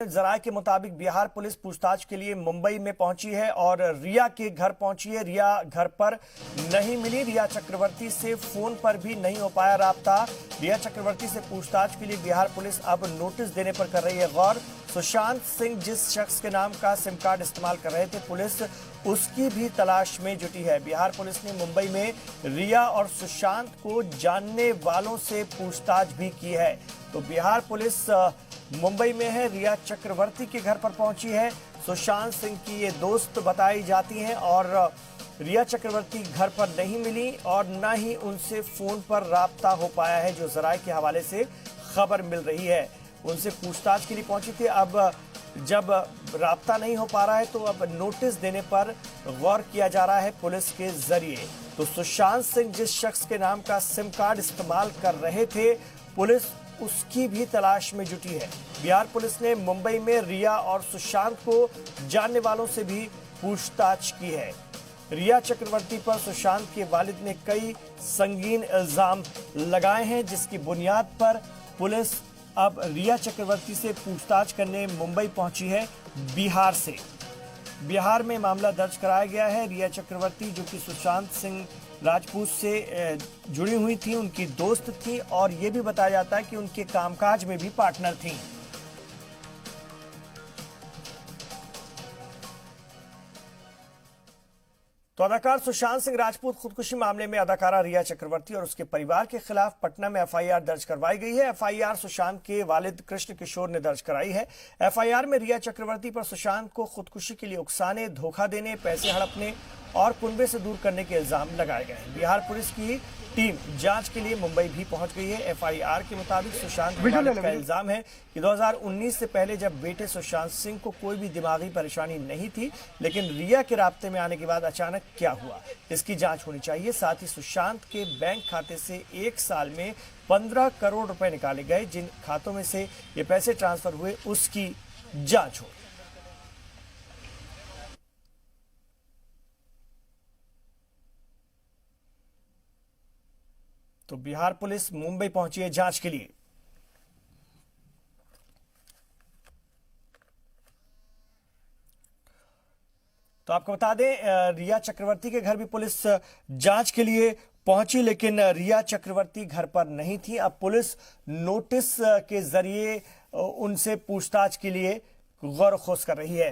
जराये के मुताबिक बिहार पुलिस पूछताछ के लिए मुंबई में पहुंची है और रिया के घर पहुंची है। रिया घर पर नहीं मिली। रिया चक्रवर्ती से फोन पर भी नहीं हो पाया राब्ता। रिया चक्रवर्ती से पूछताछ के लिए बिहार पुलिस अब नोटिस देने पर कर रही है गौर। सुशांत सिंह जिस शख्स के नाम का सिम कार्ड इस्तेमाल कर रहे थे, पुलिस उसकी भी तलाश में जुटी है। बिहार पुलिस ने मुंबई में रिया और सुशांत को जानने वालों से पूछताछ भी की है। तो बिहार पुलिस मुंबई में है, रिया चक्रवर्ती के घर पर पहुंची है। सुशांत सिंह की ये दोस्त बताई जाती हैं और रिया चक्रवर्ती घर पर नहीं मिली और न ही उनसे फोन पर राब्ता हो पाया है, जो जराये के हवाले से खबर मिल रही है। उनसे पूछताछ के लिए पहुंची थी। अब जब राब्ता नहीं हो पा रहा है तो अब नोटिस देने पर गौर किया जा रहा है पुलिस के जरिए। तो सुशांत सिंह जिस शख्स के नाम का सिम कार्ड इस्तेमाल कर रहे थे, पुलिस उसकी भी तलाश में जुटी है। बिहार पुलिस ने मुंबई में रिया और सुशांत को जानने वालों से भी पूछताछ की है। रिया चक्रवर्ती पर सुशांत के वालिद ने कई संगीन इल्जाम लगाए हैं, जिसकी बुनियाद पर पुलिस अब रिया चक्रवर्ती से पूछताछ करने मुंबई पहुंची है बिहार से। बिहार में मामला दर्ज कराया गया है। रिया चक्रवर्ती, जो कि सुशांत सिंह राजपूत से जुड़ी हुई थी, उनकी दोस्त थी और ये भी बताया जाता है कि उनके कामकाज में भी पार्टनर थी। तो अदाकार सुशांत सिंह राजपूत खुदकुशी मामले में अदाकारा रिया चक्रवर्ती और उसके परिवार के खिलाफ पटना में एफआईआर दर्ज करवाई गई है। एफआईआर सुशांत के वालिद कृष्ण किशोर ने दर्ज कराई है। एफआईआर में रिया चक्रवर्ती पर सुशांत को खुदकुशी के लिए उकसाने, धोखा देने, पैसे हड़पने और कुनबे से दूर करने के इल्जाम लगाए गए हैं। बिहार पुलिस की टीम जांच के लिए मुंबई भी पहुंच गई है। एफआईआर के मुताबिक सुशांत का इल्जाम है कि 2019 से पहले जब बेटे सुशांत सिंह को कोई भी दिमागी परेशानी नहीं थी, लेकिन रिया के राब्ते में आने के बाद अचानक क्या हुआ, इसकी जांच होनी चाहिए। साथ ही सुशांत के बैंक खाते से 1 साल में 15 करोड़ रुपए निकाले गए, जिन खातों में से ये पैसे ट्रांसफर हुए उसकी जांच हो। तो बिहार पुलिस मुंबई पहुंची है जांच के लिए। तो आपको बता दें, रिया चक्रवर्ती के घर भी पुलिस जांच के लिए पहुंची, लेकिन रिया चक्रवर्ती घर पर नहीं थी। अब पुलिस नोटिस के जरिए उनसे पूछताछ के लिए गौर खोज कर रही है।